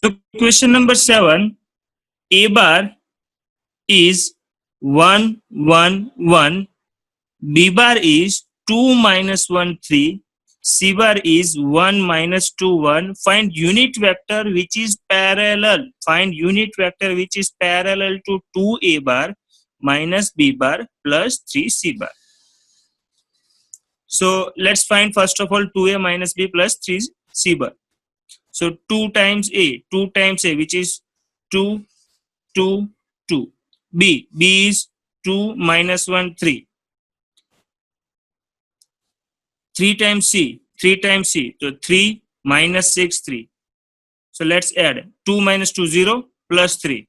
So question number 7, A bar is 1 1 1, B bar is 2 minus 1 3, C bar is 1 minus 2 1. Find unit vector which is parallel. Find unit vector which is parallel to 2A bar minus B bar plus 3C bar. So let's find first of all 2A minus B plus 3C bar. So 2 times A which is 2 2 2. B is 2 minus 1 3. 3 times C. So 3 minus 6 3. So let's add 2 minus 2 0 plus 3.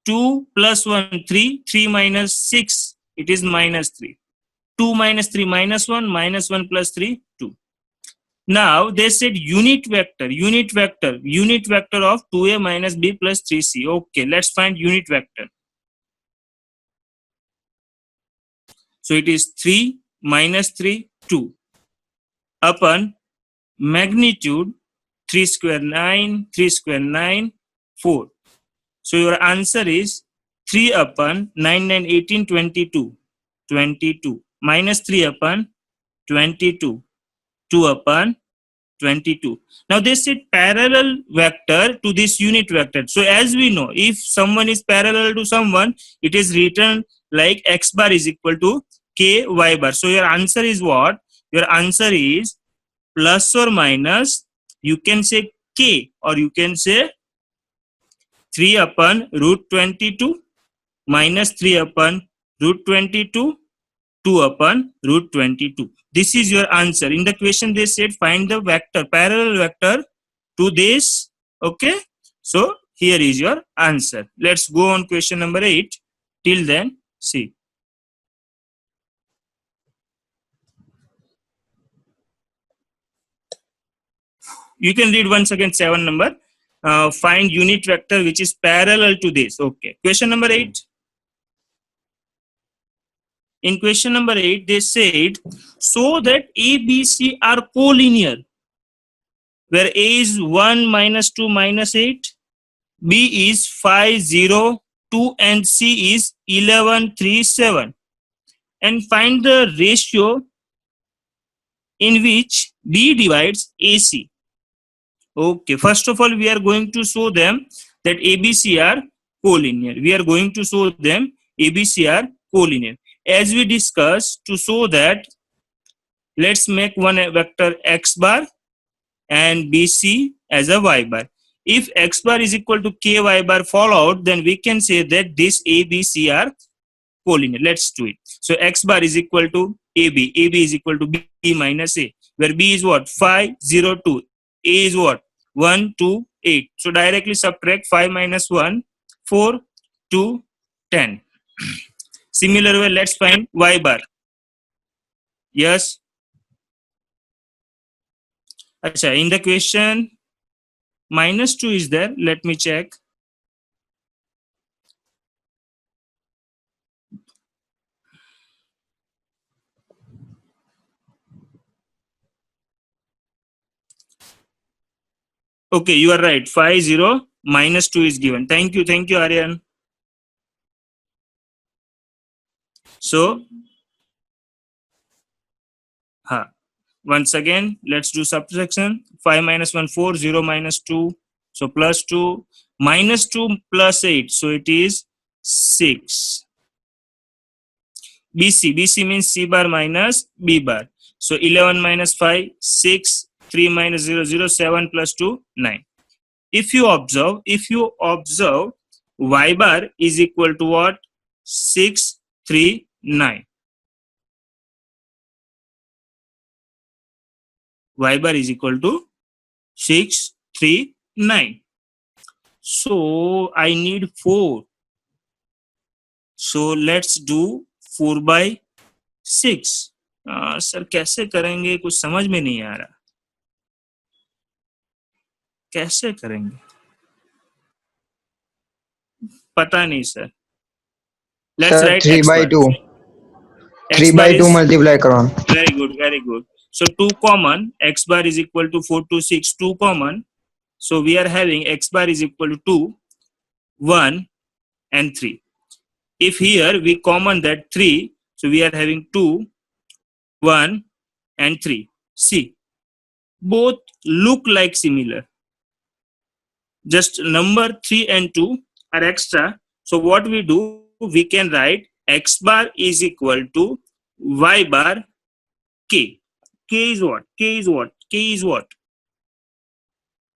2 plus 1 3. 3 minus 6 it is minus 3. 2 minus 3 minus 1 plus 3 2. Now they said unit vector of 2A minus B plus 3C. Okay, let's find unit vector. So it is 3 minus 3 2 upon magnitude 3 square 9 4. So your answer is 3 upon 9 9 18 22 minus 3 upon 22 2 upon 22. Now they said parallel vector to this unit vector. So as we know, if someone is parallel to someone, it is written like x bar is equal to k y bar. So your answer is what? Your answer is plus or minus, you can say k or you can say 3 upon root 22 minus 3 upon root 22 2 upon root 22. This is your answer. In the question they said find the vector, parallel vector to this. Okay. So here is your answer. Let's go on question number 8. Till then, see. You can read once again 7 number. Find unit vector which is parallel to this. Okay. Question number 8. In question number 8, they said, so that A, B, C are collinear, where A is 1 minus 2 minus 8, B is 5, 0, 2, and C is 11, 3, 7. And find the ratio in which B divides AC. Okay, first of all, we are going to show them that ABC are collinear. We are going to show them ABC are collinear. As we discussed, to show that, let's make one vector x bar and BC as a y bar. If x bar is equal to k y bar followed, then we can say that this ABC are collinear. Let's do it. So x bar is equal to AB is equal to B minus A, where B is what? 5, 0, 2. A is what? 1, 2, 8. So directly subtract 5 minus 1, 4, 2, 10. Similar way, let's find y bar. Yes. Achha, in the question, minus 2 is there. Let me check. Okay, you are right. 5, 0, minus 2 is given. Thank you, Aryan. So, once again, let's do subtraction. 5 minus 1, 4, 0 minus 2. So, plus 2, minus 2 plus 8. So, it is 6. BC means C bar minus B bar. So, 11 minus 5, 6. 3 minus 0, 0, 7 plus 2, 9. If you observe, y bar is equal to what? 6, 3, 9. Y bar is equal to 6, 3, 9. So I need 4. So let's do 4 by 6. Sir कैसे करेंगे, कुछ समझ में नहीं आ रहा. कैसे करेंगे पता नहीं sir. Let's write 3 by 2. 3 by 2 multiply करो. Very good. So 2 common, x bar is equal to 4 to 6, 2 common. So we are having x bar is equal to 2, 1 and 3. If here we common that 3, so we are having 2, 1 and 3. See, both look like similar. Just number 3 and 2 are extra. So what we do, we can write x bar is equal to y bar k. K is what? K is what? K is what?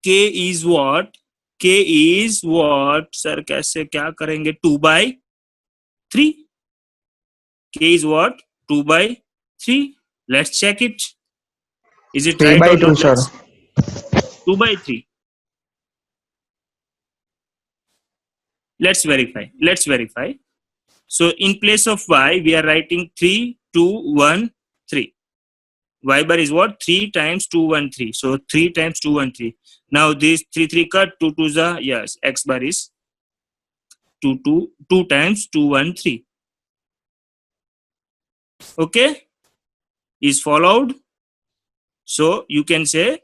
K is what? K is what? Sir, कैसे क्या करेंगे? 2 by 3. K is what? 2 by 3. Let's check it. Is it 3 right by or 2, not? sir. 2 by 3. Let's verify. So in place of y, we are writing 3, 2, 1, 3. Y bar is what? 3 times 2, 1, 3. So 3 times 2, 1, 3. Now this 3, 3 cut, 2, 2 is a, yes, x bar is 2, 2, 2 times 2, 1, 3. Okay? Is followed. So you can say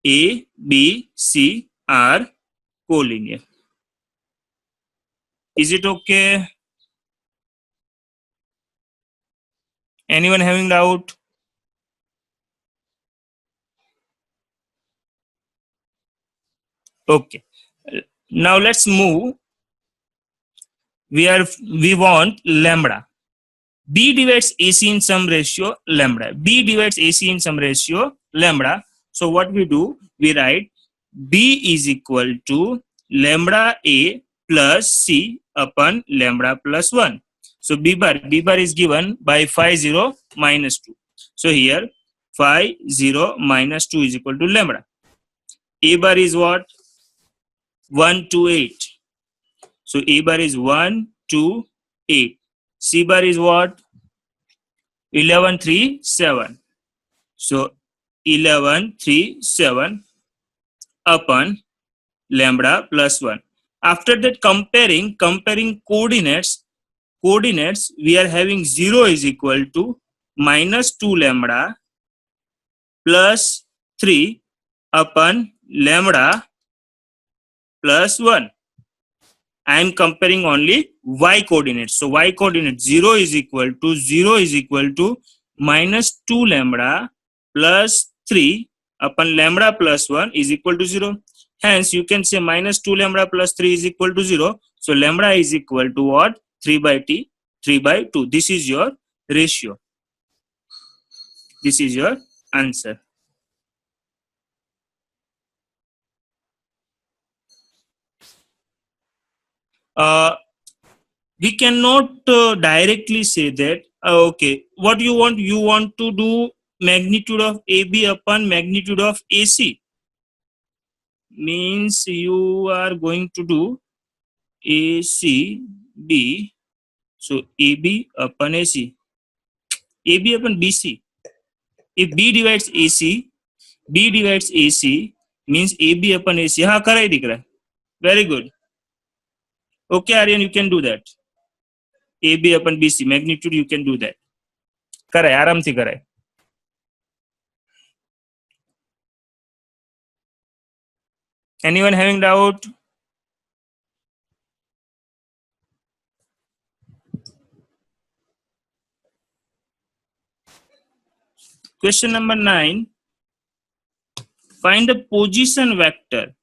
A, B, C are collinear. Is it okay? Anyone having doubt? Okay. Now let's move. We want lambda. B divides AC in some ratio lambda. B divides AC in some ratio lambda. So what we do? We write B is equal to lambda A plus C upon lambda plus 1. So B bar is given by phi 0 minus 2. So here phi 0 minus 2 is equal to lambda. A bar is what? 1 to 8. So A bar is 1 to 8. C bar is what? 11, 3, 7. So 11, 3, 7 upon lambda plus 1. After that comparing coordinates, we are having 0 is equal to minus 2 lambda plus 3 upon lambda plus 1. I am comparing only y coordinates. So y coordinate 0 is equal to minus 2 lambda plus 3 upon lambda plus 1 is equal to 0. Hence, you can say minus 2 lambda plus 3 is equal to 0. So lambda is equal to what? 3 by 3 by 2. This is your ratio. This is your answer. We cannot directly say that, okay, what you want to do magnitude of AB upon magnitude of AC. Means you are going to do ACB. So AB upon AC. AB upon BC. If B divides AC means AB upon AC. हाँ करा ही दिख रहा है. Very good. Okay, Aryan, you can do that. AB upon BC magnitude, you can do that. कराए आराम से कराए. Anyone having doubt? Question number 9. Find the position vector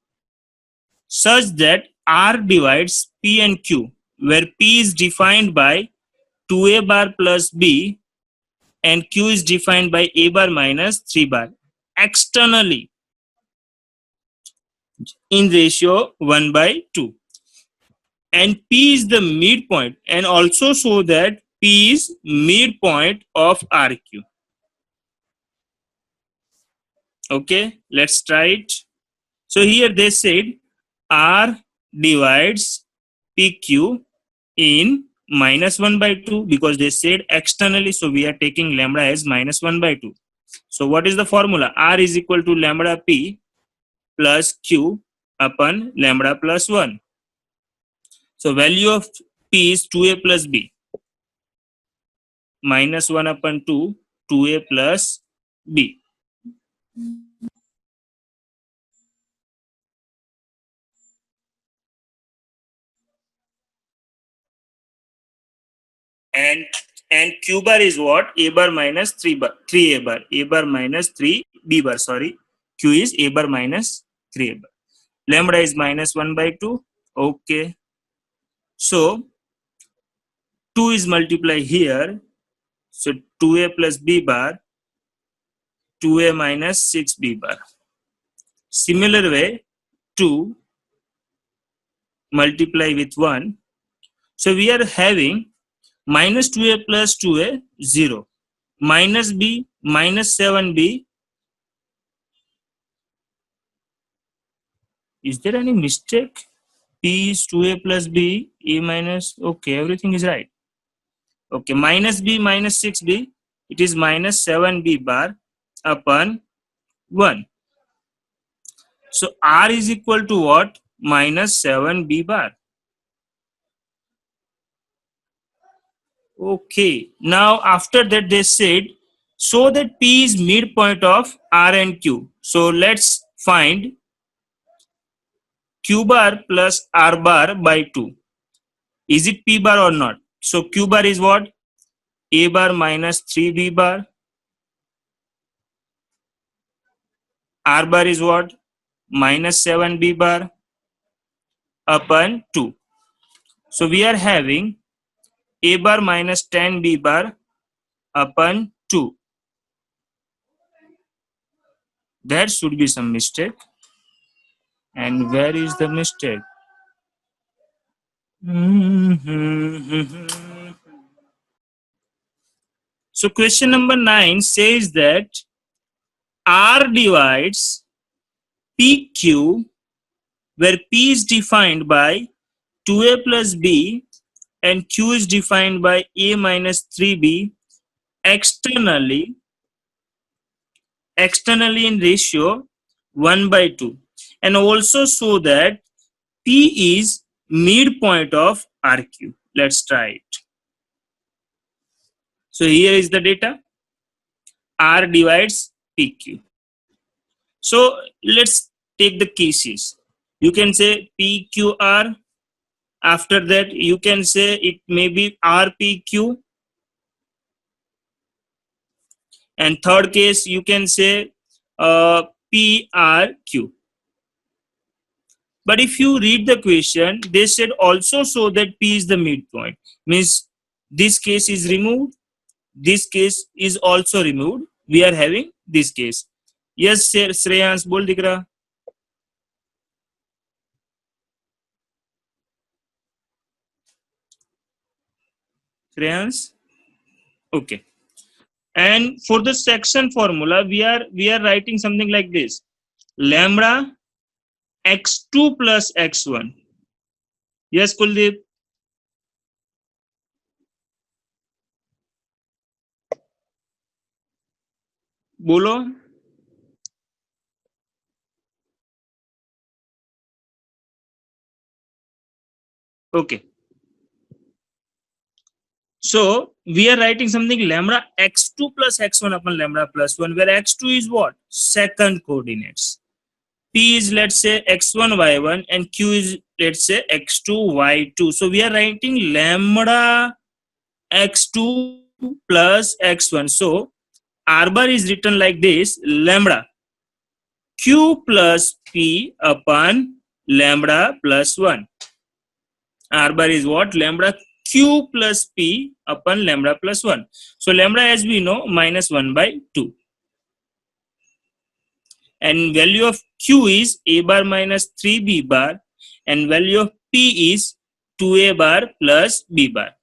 such that R divides P and Q, where P is defined by 2A bar plus B and Q is defined by A bar minus 3 bar externally in ratio 1 by 2. And P is the midpoint, and also show that P is midpoint of RQ. Okay, let's try it. So here they said R divides PQ in minus 1 by 2 because they said externally. So we are taking lambda as minus 1 by 2. So what is the formula? R is equal to lambda P plus Q upon lambda plus 1. So value of P is 2A plus B. Minus 1 upon 2, 2A plus B. and q bar is what? A bar minus 3 a bar. A bar minus 3 b bar. Sorry, q is a bar minus 3 a bar. Lambda is minus 1 by 2. Okay, so 2 is multiplied here, so 2a plus b bar, 2a minus 6b bar. Similar way, 2 multiply with 1, so we are having minus 2a plus 2a 0, minus b minus 7b. Is there any mistake? P is 2a plus b, a minus, okay, everything is right. Okay, minus b minus 6b, it is minus 7b bar upon 1. So R is equal to what? Minus 7b bar. Okay, now after that they said, so that P is midpoint of R and Q. So let's find Q bar plus R bar by 2. Is it P bar or not? So Q bar is what? A bar minus 3B bar. R bar is what? Minus 7B bar upon 2. So we are having A bar minus 10B bar upon 2. There should be some mistake. And where is the mistake? So question number 9 says that R divides PQ, where P is defined by 2A plus B and Q is defined by A minus 3B externally in ratio 1 by 2, and also so that P is midpoint of RQ. Let's try it. So here is the data. R divides PQ. So let's take the cases. You can say PQR. After that, you can say it may be RPQ. And third case, you can say PRQ. But if you read the question, they said also so that P is the midpoint. Means this case is removed. This case is also removed. We are having this case. Yes, Shreyans, bol dikra. Shreyans? Okay. And for the section formula, we are writing something like this: lambda x2 plus x1. Yes, Kuldeep? Bolo? Okay. So we are writing something lambda x2 plus x1 upon lambda plus 1, where x2 is what? Second coordinates. P is, let's say, x1 y1 and Q is, let's say, x2 y2. So we are writing lambda x2 plus x1. So R bar is written like this: lambda Q plus P upon lambda plus 1. R bar is what? Lambda Q plus P upon lambda plus 1. So lambda, as we know, minus 1 by 2. And value of Q is A bar minus 3B bar, and value of P is 2A bar plus B bar.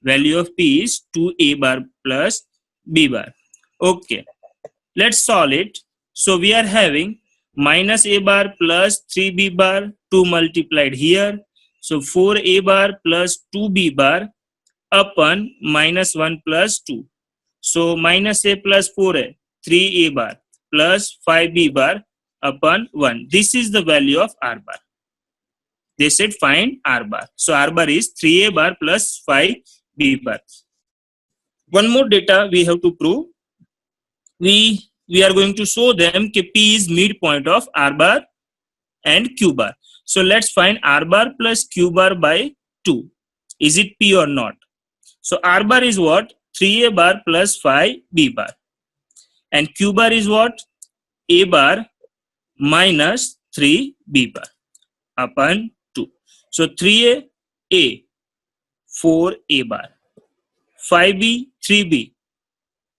Value of P is 2A bar plus B bar. Okay, let's solve it. So we are having minus A bar plus 3B bar, 2 multiplied here. So 4A bar plus 2B bar upon minus 1 plus 2. So minus A plus 4A, 3A bar plus 5B bar upon 1. This is the value of R bar. They said find R bar. So R bar is 3A bar plus 5B bar. One more data we have to prove. We are going to show them that P is midpoint of R bar and Q bar. So let's find R bar plus Q bar by 2. Is it P or not? So R bar is what? 3A bar plus 5B bar. And Q bar is what? A bar minus 3B bar upon 2. So 3A, A, 4A bar. 5B, 3B.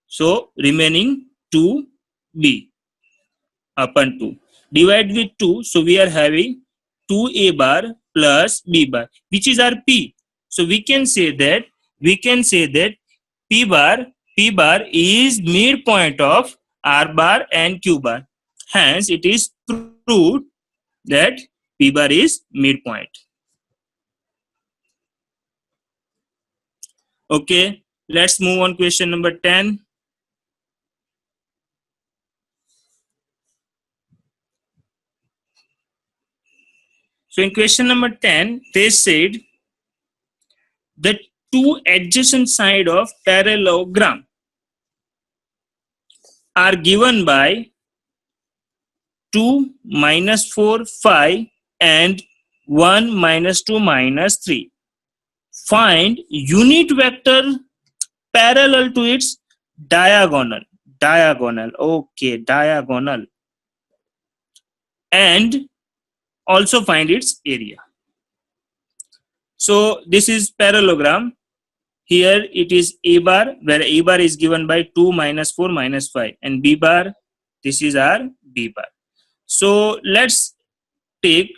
So remaining 2B upon 2. Divide with 2. So we are having 2A bar plus B bar, which is our P. So we can say that P bar is midpoint of R bar and Q bar. Hence, it is proved that P bar is midpoint. Okay, let's move on. Question number 10. So in question number 10, they said the two adjacent sides of parallelogram are given by 2 minus 4 5 and 1 minus 2 minus 3. Find unit vector parallel to its diagonal. Okay, diagonal. And also find its area. So this is parallelogram. Here it is A bar, where A bar is given by 2 minus 4 minus 5, and B bar, this is our B bar. So let's take,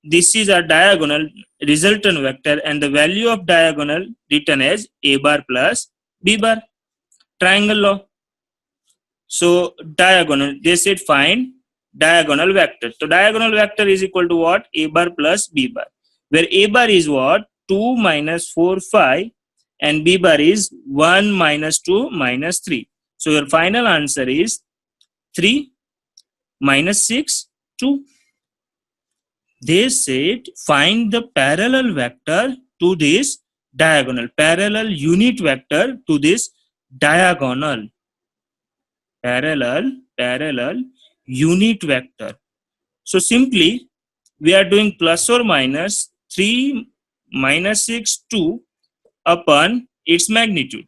this is our diagonal resultant vector, and the value of diagonal written as A bar plus B bar. Triangle law. So diagonal, they said find diagonal vector. So diagonal vector is equal to what? A bar plus B bar, where A bar is what? 2 minus 4 5, and B bar is 1 minus 2 minus 3. So your final answer is 3 minus 6 2. They said find the parallel vector to this diagonal, parallel unit vector to this diagonal, parallel unit vector. So simply we are doing plus or minus 3 minus 6 2 upon its magnitude,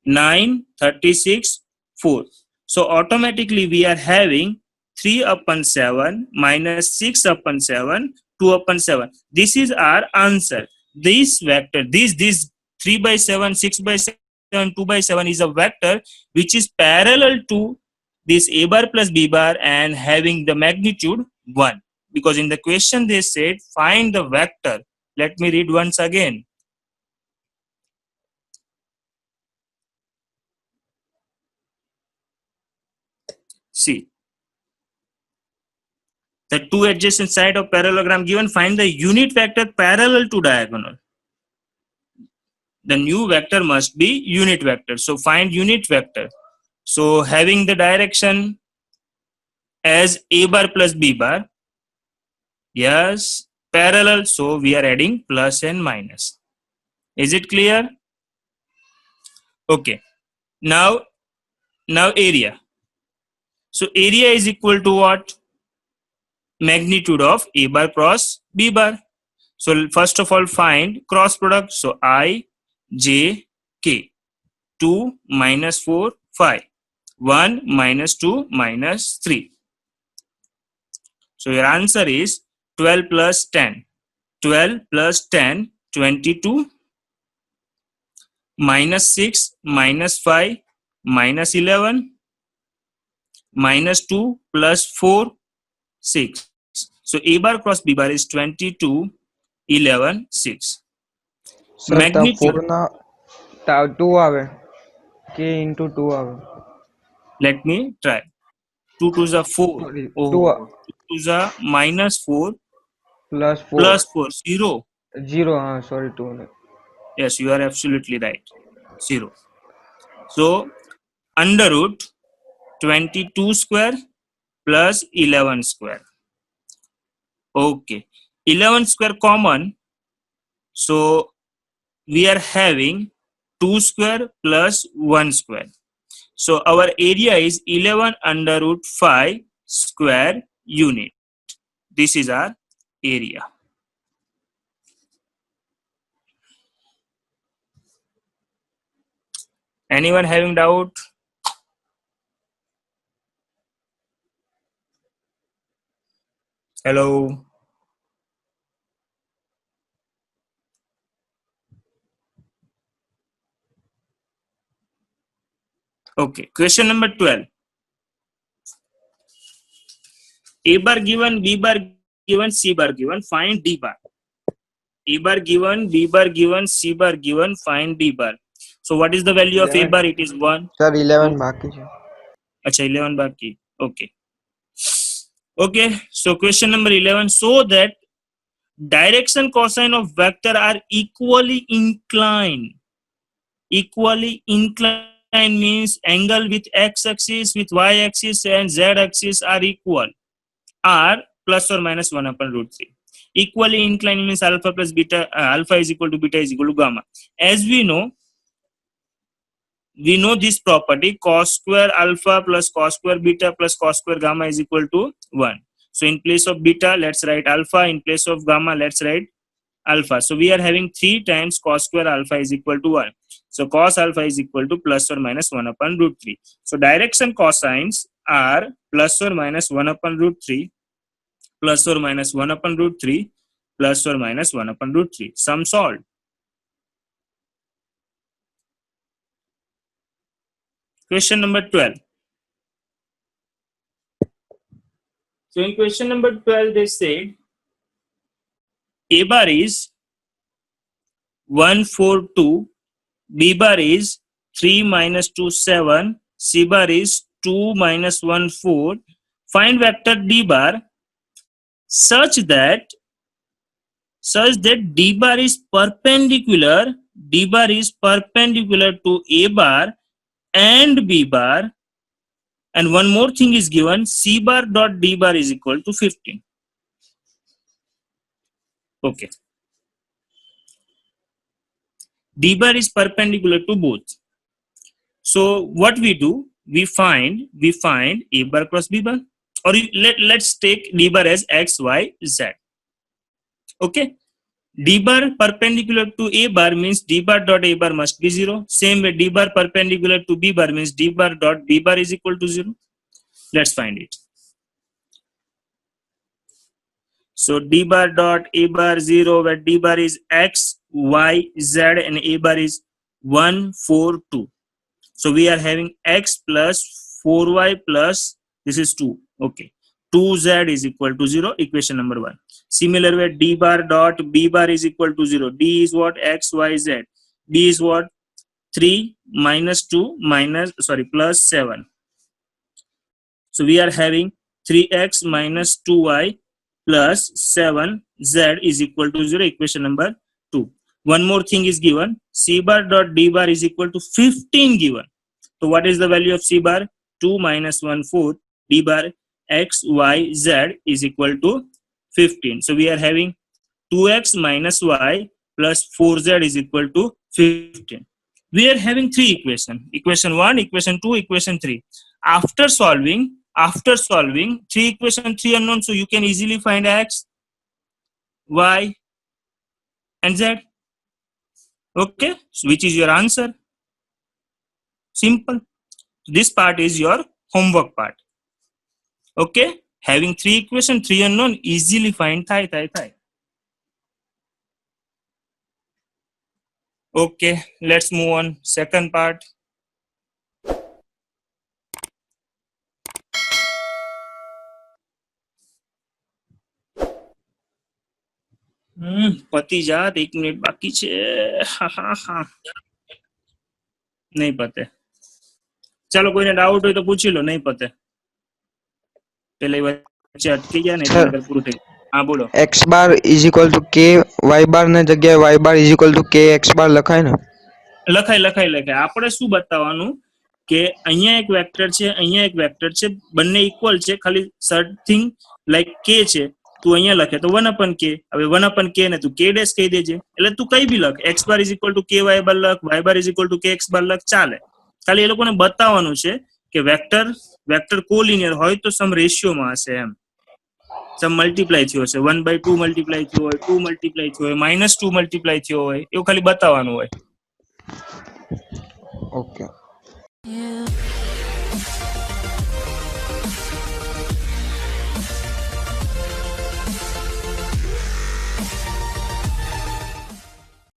9 36 4. So automatically we are having 3 upon 7 minus 6 upon 7 2 upon 7. This is our answer. This vector, this 3 by 7 6 by 7 2 by 7 is a vector which is parallel to this A bar plus B bar and having the magnitude 1, because in the question they said find the vector. Let me read once again. See, the two adjacent sides of parallelogram given, find the unit vector parallel to diagonal. The new vector must be unit vector. So find unit vector. So having the direction as A bar plus B bar, yes, parallel, so we are adding plus and minus. Is it clear? Okay. Now area. So area is equal to what? Magnitude of A bar cross B bar. So first of all find cross product. So I, J, K. 2 minus 4 5. 1 minus 2 minus 3. So your answer is 12 plus 10. 12 plus 10, 22. Minus 6 minus 5 minus 11. Minus 2 plus 4 6. So A bar cross B bar is 22 11 6. Sir તા Magnitude. 4 ના તા 2 આવે કે into 2 આવે. Let me try. 2 to the 4. Sorry, Oh, 2 2 to the minus 4 plus 4 plus 4 0. 0. हाँ sorry 2 ને. Yes, you are absolutely right. 0. So under root 22 square plus 11 square. Okay, 11 square common. So we are having 2 square plus 1 square. So our area is 11 under root 5 square unit. This is our area. Anyone having doubt? Hello. Okay, question number 12. A bar given, B bar given, C bar given, find D bar. A bar given, B bar given, C bar given, find D bar. So what is the value of A 11. bar? It is 1. Sir, 11 बाकी है. Acha, 11 बाकी. Okay. Okay, so question number 11. So that direction cosine of vector are equally inclined. Equally inclined means angle with x-axis, with y-axis and z-axis are equal. Are plus or minus 1 upon root 3. Equally inclined means alpha plus beta, alpha is equal to beta is equal to gamma. As we know this property, cos square alpha plus cos square beta plus cos square gamma is equal to 1. So in place of beta, let's write alpha. In place of gamma, let's write alpha. So we are having 3 times cos square alpha is equal to 1. So cos alpha is equal to plus or minus 1 upon root 3. So direction cosines are plus or minus 1 upon root 3, plus or minus 1 upon root 3, plus or minus 1 upon root 3. Sum solved. Question number 12. So in question number 12, they said A bar is 1, 4, 2, B bar is 3, minus 2, 7, C bar is 2, minus 1, 4. Find vector D bar such that D bar is perpendicular to A bar and B bar, and one more thing is given, C bar dot D bar is equal to 15. Okay. D bar is perpendicular to both. So what we do, we find A bar cross B bar, or let's take D bar as X, Y, Z. Okay. D bar perpendicular to A bar means D bar dot A bar must be 0. Same way D bar perpendicular to B bar means D bar dot B bar is equal to 0. Let's find it. So D bar dot A bar 0, where D bar is X, Y, Z and A bar is 1, 4, 2. So we are having X plus 4Y plus this is 2. Okay. 2Z is equal to 0. Equation number 1. Similar way, D bar dot B bar is equal to 0. D is what? X, Y, Z. D is what? 3 minus 2 plus 7. So we are having 3x minus 2y plus 7z is equal to 0. Equation number 2. One more thing is given. C bar dot D bar is equal to 15 given. So what is the value of C bar? 2 minus 1, 4. D bar X, Y, Z is equal to 15. So we are having 2x minus y plus 4z is equal to 15. We are having 3 equations. Equation 1, equation 2, equation 3. After solving 3 equation 3 unknown, so you can easily find x, y and z. Okay, so which is your answer? Simple. This part is your homework part. Okay, having 3 equation 3 unknown, easily find thai. Okay, let's move on. Second part. पति जात 1 minute बाकी छे. नहीं पते. चलो कोई ने doubt हो तो पूछ लो. नहीं पते पहले वच्चे अटकी गया नहीं तो पूરું થઈ. हाँ बोलो. x bar is equal to k y bar ને જગ્યાએ y bar is equal to k x bar લખાય ને? લખાય. આપણે શું બતાવવાનું કે અહીંયા એક વેક્ટર છે, અહીંયા એક વેક્ટર છે, બંને ઇક્વલ છે, ખાલી સર્ટિંગ લાઈક k છે. તું અહીંયા લખે તો 1 upon k. હવે 1 upon k ને તું k ડેશ કહી દેજે. એટલે તું કઈ બી લખ. x bar is equal to k y bar લખ, y bar is equal to k x bar લખ, ચાલે. ખાલી એ લોકોને બતાવવાનું છે કે વેક્ટર કોલિનિયર હોય તો સમ રેશિયોમાં હશે એમ. સમ મલ્ટીપ્લાય થયો હશે, 1/2 મલ્ટીપ્લાય થયો હોય, 2 મલ્ટીપ્લાય થયો હોય, -2 મલ્ટીપ્લાય થયો હોય, એવું ખાલી બતાવવાનું હોય. ઓકે.